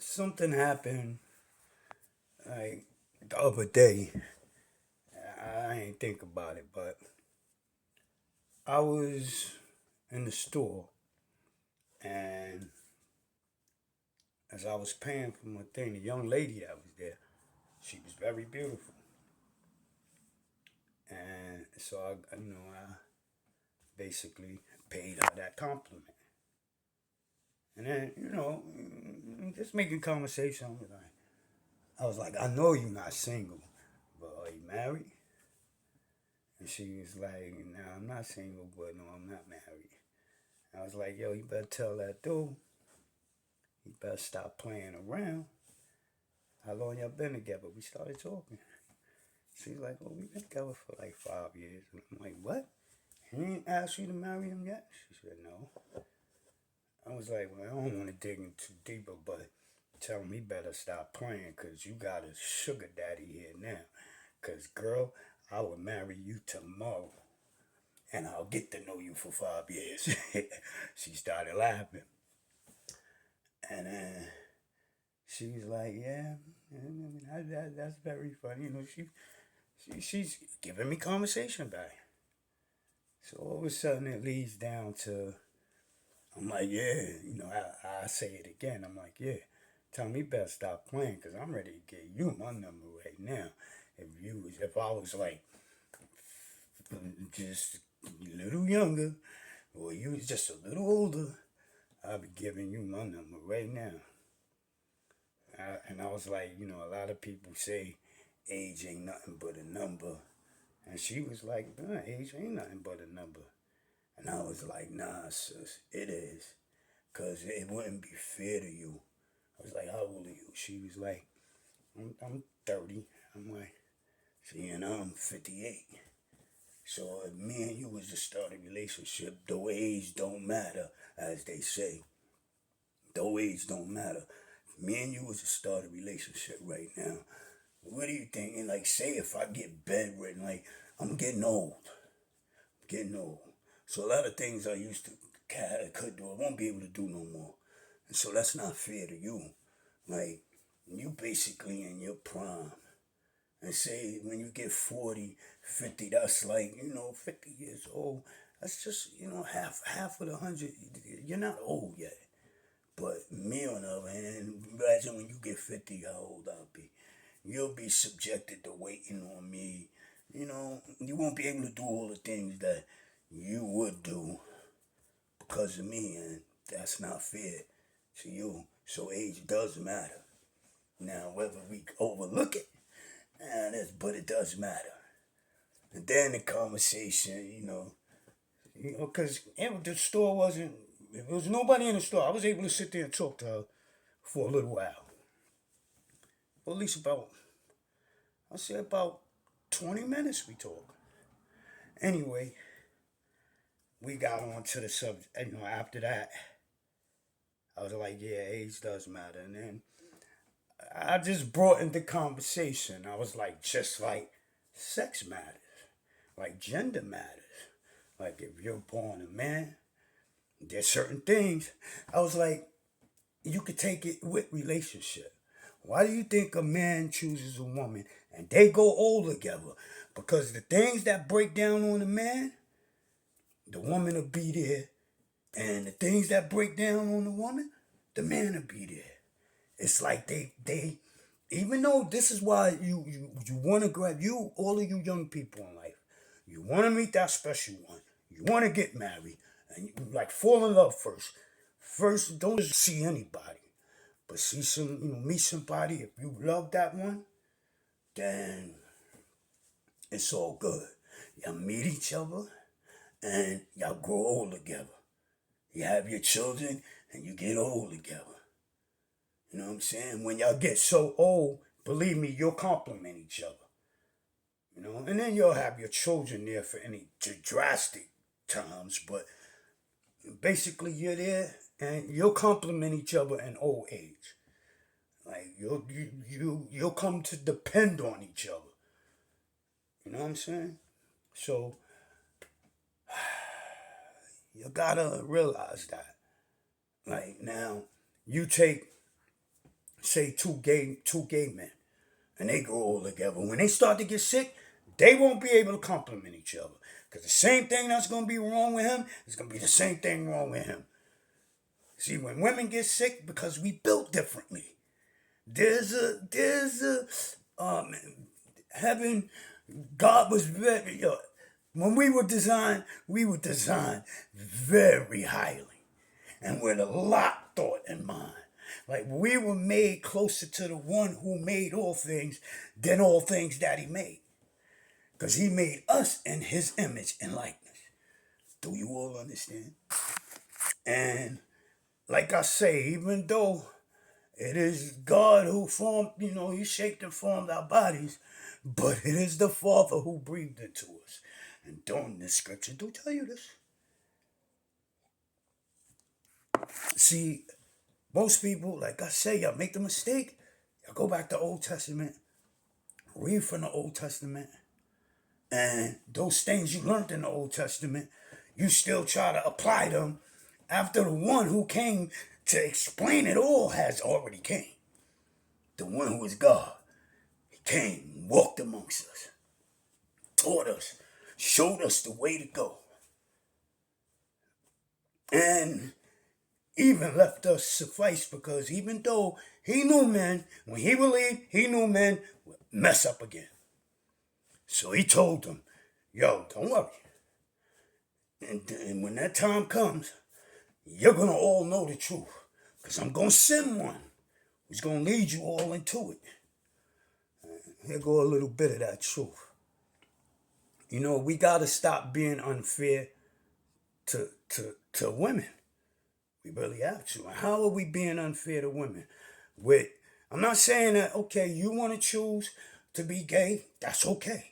Something happened like the other day. I ain't think about it, but I was in the store, and as I was paying for my thing, the young lady that was there, she was very beautiful, and so I basically paid her that compliment, and then just making conversation. I was like, I know you're not single, but are you married? And she was like, no, I'm not single, but no, I'm not married. I was like, yo, you better tell that dude. You better stop playing around. How long y'all been together? We started talking. She's like, well, we've been together for like 5 years. And I'm like, what? He ain't asked you to marry him yet? She said, no. I was like, well, I don't want to dig in too deeper, but tell him he better stop playing because you got a sugar daddy here now. Because, girl, I would marry you tomorrow and I'll get to know you for 5 years. She started laughing. And then she was like, yeah, that's very funny. She's giving me conversation back. So all of a sudden it leads down to, I'm like, yeah, I say it again. I'm like, yeah, tell me better stop playing because I'm ready to get you my number right now. If I was like just a little younger or you was just a little older, I'd be giving you my number right now. And I was like, a lot of people say age ain't nothing but a number. And she was like, nah, age ain't nothing but a number. And I was like, nah, sis, it is. Because it wouldn't be fair to you. I was like, how old are you? She was like, I'm 30. I'm like, see, and I'm 58. So if me and you was to start a relationship, though age don't matter, as they say. Though age don't matter. If me and you was to start a relationship right now, what do you think? And like, say if I get bedridden, like, I'm getting old. Getting old. So a lot of things I used to could do, I won't be able to do no more. And so that's not fair to you. Like, you basically in your prime. And say when you get 40, 50, that's like, 50 years old. That's just, half of the 100. You're not old yet. But me, on the other hand, imagine when you get 50, how old I'll be. You'll be subjected to waiting on me. You won't be able to do all the things that you would do because of me, and that's not fair to you. So age does matter. Now, whether we overlook it, but it does matter. And then the conversation, because the store wasn't, if there was nobody in the store, I was able to sit there and talk to her for a little while. Or at least I'll say about 20 minutes we talked. Anyway, we got on to the subject. After that, I was like, yeah, age does matter. And then I just brought in the conversation. I was like, just like sex matters, like gender matters. Like if you're born a man, there's certain things. I was like, you could take it with relationship. Why do you think a man chooses a woman and they go old together? Because the things that break down on a man, the woman will be there. And the things that break down on the woman, the man will be there. It's like they even though this is why you want to grab you, all of you young people in life, you want to meet that special one. You want to get married and you like fall in love first. First, don't just see anybody, but see meet somebody. If you love that one, then it's all good. Y'all meet each other and y'all grow old together. You have your children and you get old together. You know what I'm saying? When y'all get so old, believe me, you'll compliment each other. And then you'll have your children there for any drastic times, but basically you're there and you'll compliment each other in old age. Like you'll come to depend on each other. You know what I'm saying? So you gotta realize that. Like now, you take say two gay men, and they grow old together. When they start to get sick, they won't be able to compliment each other. Because the same thing that's going to be wrong with him is going to be the same thing wrong with him. See, when women get sick, because we built differently. Heaven, God was very, when we were designed very highly and with a lot thought in mind. Like we were made closer to the one who made all things than all things that he made. Because he made us in his image and likeness. Do you all understand? And like I say, even though it is God who formed, he shaped and formed our bodies, but it is the Father who breathed into us. And don't the scripture do tell you this. See, most people, like I say, y'all make the mistake. Y'all go back to Old Testament, read from the Old Testament, and those things you learned in the Old Testament, you still try to apply them after the one who came to explain it all has already came. The one who is God. He came, walked amongst us, taught us, showed us the way to go. And even left us suffice because even though he knew men, when he would leave, he knew men would mess up again. So he told them, yo, don't worry. And when that time comes, you're going to all know the truth. Because I'm going to send one who's going to lead you all into it. Here go a little bit of that truth. We got to stop being unfair to women. We really have to. And how are we being unfair to women? I'm not saying that, okay, you want to choose to be gay. That's okay.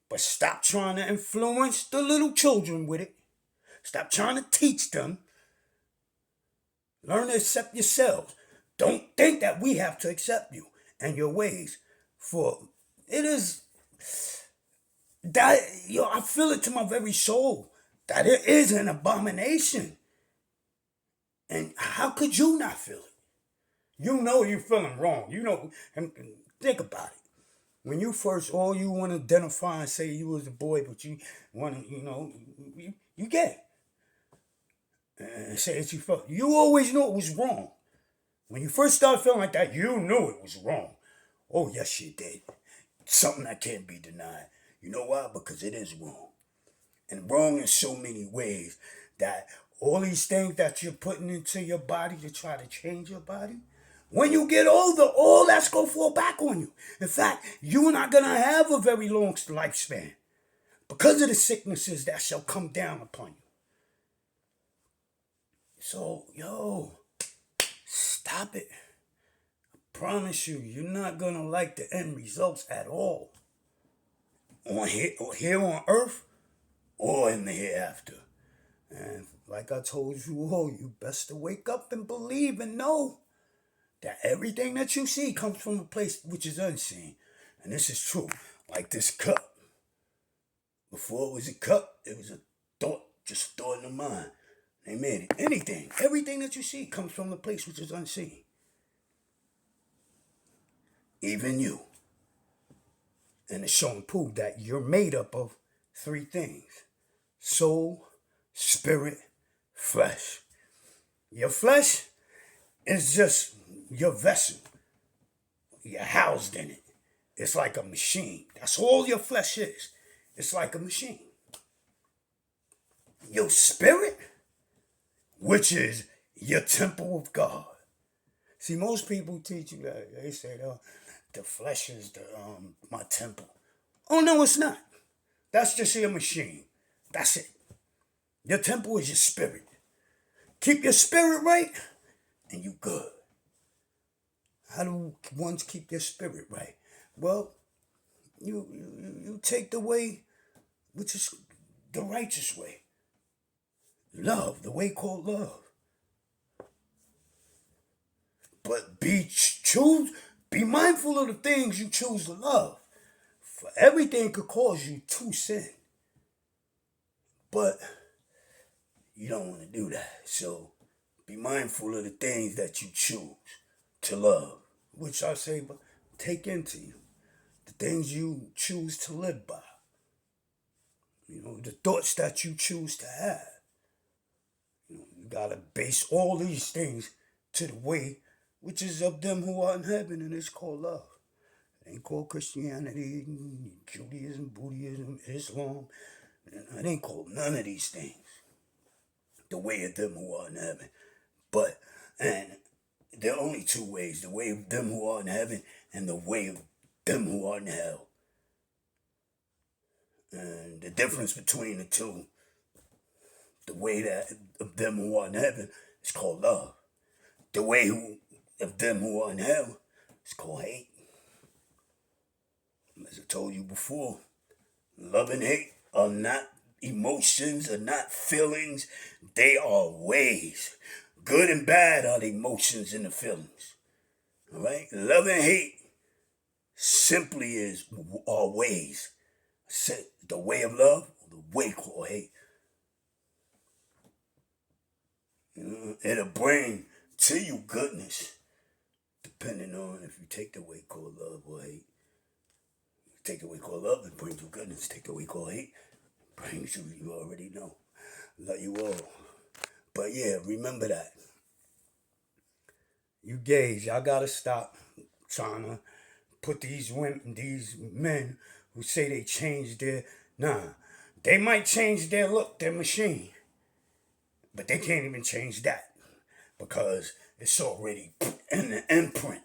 But stop trying to influence the little children with it. Stop trying to teach them. Learn to accept yourselves. Don't think that we have to accept you and your ways. For it is that, I feel it to my very soul that it is an abomination. And how could you not feel it? You're feeling wrong. And think about it. When you first, all you want to identify and say you was a boy, but you want to, you gay. And say that you felt. You always knew it was wrong. When you first started feeling like that, you knew it was wrong. Oh, yes, you did. Something that can't be denied. You know why? Because it is wrong. And wrong in so many ways that all these things that you're putting into your body to try to change your body, when you get older, all that's going to fall back on you. In fact, you're not going to have a very long lifespan because of the sicknesses that shall come down upon you. So, stop it. I promise you, you're not going to like the end results at all. Here on earth or in the hereafter. And like I told you all, you best to wake up and believe and know that everything that you see comes from a place which is unseen. And this is true. Like this cup. Before it was a cup, it was a thought, just a thought in the mind. They made it. Everything that you see comes from the place which is unseen. Even you. And it's showing proof that you're made up of three things. Soul, spirit, flesh. Your flesh is just your vessel. You're housed in it. It's like a machine. That's all your flesh is. It's like a machine. Your spirit, which is your temple of God. See, most people teach you that. They say, the flesh is my temple. Oh, no, it's not. That's just your machine. That's it. Your temple is your spirit. Keep your spirit right, and you good. How do ones keep their spirit right? Well, you take the way, which is the righteous way. Love, the way called love. But be mindful of the things you choose to love. For everything could cause you to sin. But you don't want to do that. So be mindful of the things that you choose to love. which I say, but take into you. The things you choose to live by. The thoughts that you choose to have. You gotta base all these things to the way which is of them who are in heaven, and it's called love. It ain't called Christianity, Judaism, Buddhism, Islam. It ain't called none of these things. The way of them who are in heaven. And there are only two ways: the way of them who are in heaven and the way of them who are in hell. And the difference between the two, the way that of them who are in heaven, is called love. The way of them who are in hell is called hate. As I told you before, love and hate are not emotions, are not feelings. They are ways. Good and bad are the emotions and the feelings. All right? Love and hate simply are ways. The way of love, the way called hate. It'll bring to you goodness, depending on if you take the way called love or hate. Take the way called love, it brings you goodness. Take the way called hate, brings you already know. Love you all. But yeah, remember that. You gays, y'all gotta stop trying to put these men who say they changed they might change their look, their machine. But they can't even change that because it's already in the imprint.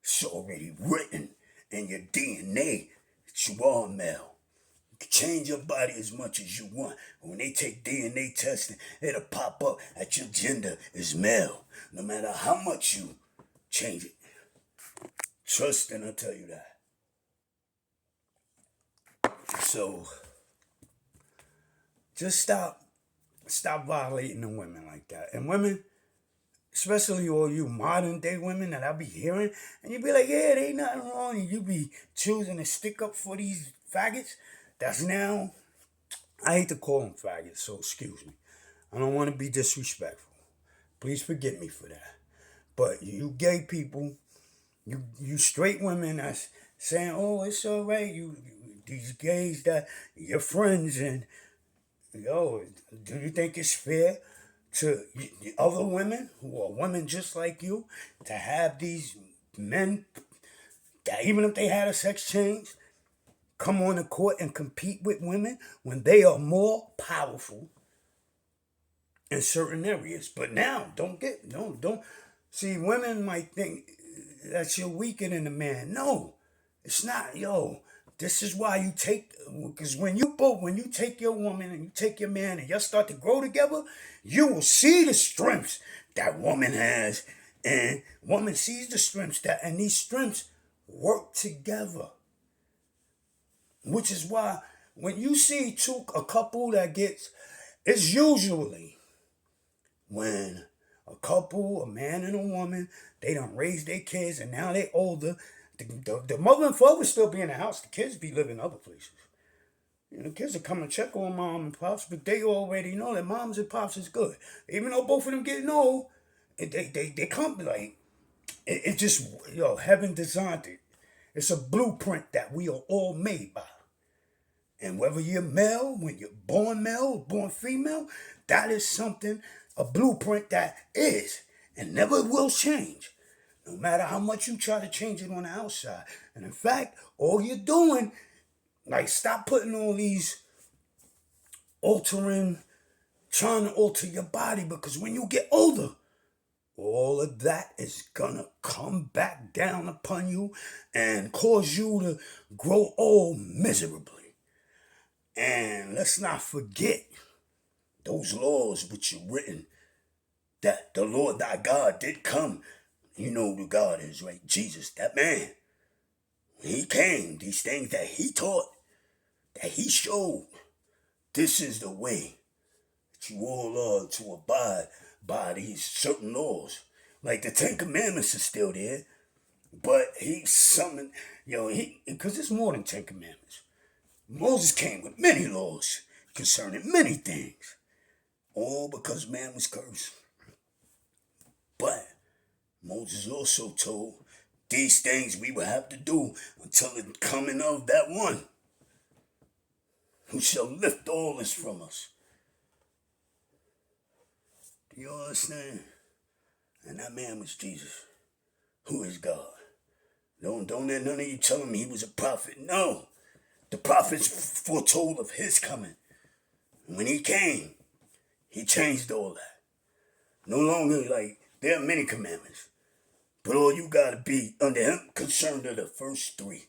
It's already written in your DNA that you are male. You can change your body as much as you want. When they take DNA testing, it'll pop up that your gender is male, no matter how much you change it. Trust and I'll tell you that. So, just stop violating the women like that. And women, especially all you modern day women that I be hearing, and you be like, yeah, there ain't nothing wrong, and you be choosing to stick up for these faggots. That's now, I hate to call them faggots, so excuse me. I don't want to be disrespectful. Please forgive me for that. But you gay people, you straight women that's saying, oh, it's all right, these gays that your friends, and yo, do you think it's fair to other women who are women just like you to have these men that even if they had a sex change come on the court and compete with women when they are more powerful in certain areas? But now, don't see, women might think that you're weaker than a man. No, it's not. Yo, this is why you take, because when you take your woman and you take your man and y'all start to grow together, you will see the strengths that woman has, and woman sees the strengths and these strengths work together. Which is why when you see a couple that gets, it's usually when a man and a woman, they done raised their kids and now they older. The mother and father still be in the house. The kids be living other places. The kids will come and check on mom and pops, but they already know that moms and pops is good. Even though both of them getting old, they come like, it just, heaven designed it. It's a blueprint that we are all made by. And whether you're male, when you're born male or born female, that is something, a blueprint that is and never will change. No matter how much you try to change it on the outside. And in fact, all you're doing, like, stop putting all these trying to alter your body, because when you get older, all of that is gonna come back down upon you and cause you to grow old miserably. And let's not forget those laws which are written, that the Lord thy God did come. You know who God is, right? Jesus, that man. He came, these things that he taught, that he showed. This is the way that you all are to abide by these certain laws. Like the Ten Commandments are still there, but he summoned, because it's more than 10 Commandments. Moses came with many laws concerning many things, all because man was cursed. But Moses also told These things we will have to do until the coming of that one who shall lift all this from us. Do you understand? And that man was Jesus, who is God. Don't let none of you tell him he was a prophet. No. The prophets foretold of his coming. And when he came, he changed all that. No longer like, there are many commandments. But all you gotta be under him concerned are the first three.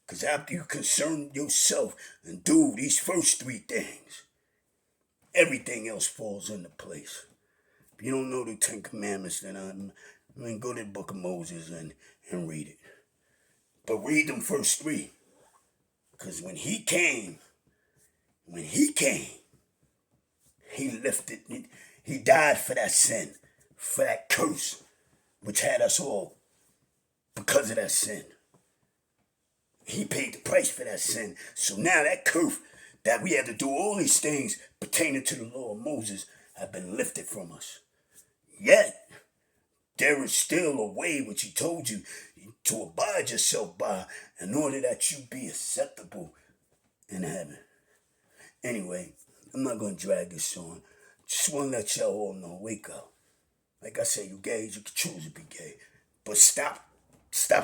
Because after you concern yourself and do these first three things, everything else falls into place. If you don't know the 10 Commandments, then go to the book of Moses and read it. But read them first three. Because when he came, he lifted it. He died for that sin, for that curse, which had us all because of that sin. He paid the price for that sin. So now that curse that we had to do all these things pertaining to the law of Moses have been lifted from us. Yet, there is still a way which he told you to abide yourself by in order that you be acceptable in heaven. Anyway, I'm not going to drag this on. Just want to let y'all all know, wake up. Like I said, you gays, you can choose to be gay. But stop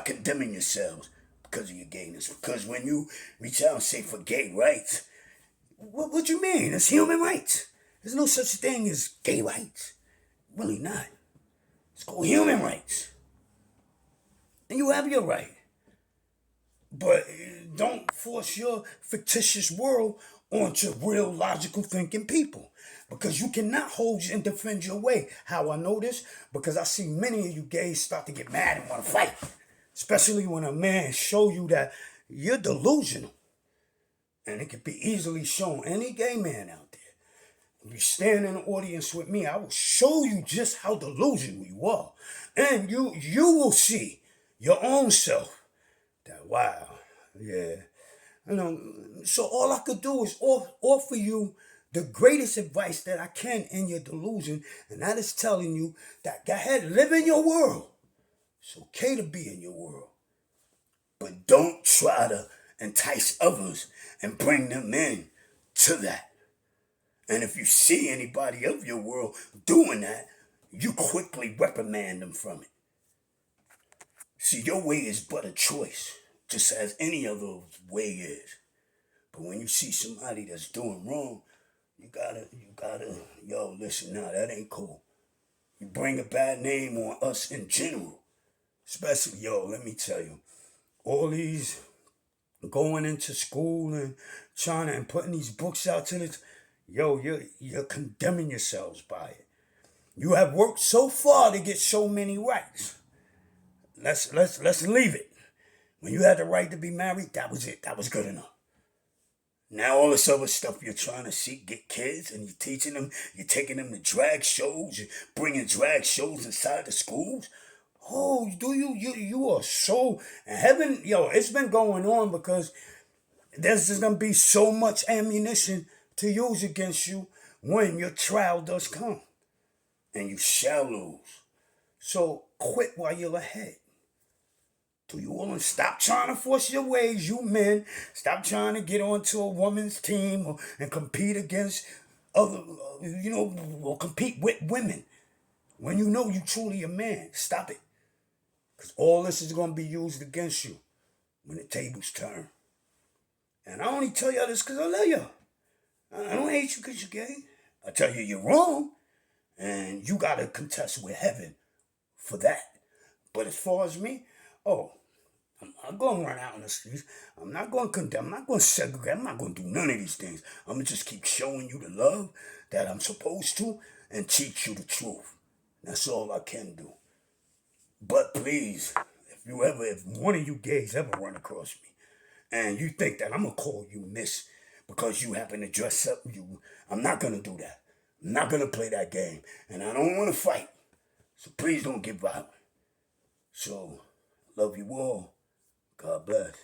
condemning yourselves because of your gayness. Because when you reach out and say for gay rights, what you mean? It's human rights. There's no such thing as gay rights. Really not. It's called human rights. And you have your right. But don't force your fictitious world onto real logical thinking people. Because you cannot hold and defend your way. How I know this? Because I see many of you gays start to get mad and want to fight. Especially when a man show you that you're delusional. And it can be easily shown. Any gay man out there. If you stand in the audience with me, I will show you just how delusional you are. And you will see your own self that, wow, yeah. So all I could do is offer you the greatest advice that I can in your delusion, and that is telling you that go ahead, live in your world. It's okay to be in your world. But don't try to entice others and bring them in to that. And if you see anybody of your world doing that, you quickly reprimand them from it. See, your way is but a choice, just as any other way is. But when you see somebody that's doing wrong, you gotta, yo, listen, nah, that ain't cool. You bring a bad name on us in general. Especially, let me tell you, all these going into school and trying to, and putting these books out to this, you're condemning yourselves by it. You have worked so far to get so many rights. Let's leave it. When you had the right to be married, that was it. That was good enough. Now all this other stuff you're trying to get kids, and you're teaching them, you're taking them to drag shows, you're bringing drag shows inside the schools. Oh, do you are so, and heaven, it's been going on because there's just going to be so much ammunition to use against you when your trial does come. And you shall lose. So quit while you're ahead. Do you want to stop trying to force your ways, you men? Stop trying to get onto a woman's team and compete against other, or compete with women. When you know you truly a man, stop it. Because all this is going to be used against you when the tables turn. And I only tell y'all this because I love y'all. I don't hate you because you're gay. I tell you you're wrong. And you got to contest with heaven for that. But as far as me, I'm not going to run out in the streets. I'm not going to condemn. I'm not going to segregate. I'm not going to do none of these things. I'm going to just keep showing you the love that I'm supposed to and teach you the truth. That's all I can do. But please, if one of you gays ever run across me and you think that I'm going to call you miss because you happen to dress up, I'm not going to do that. I'm not going to play that game. And I don't want to fight. So please don't get violent. So, love you all. God bless.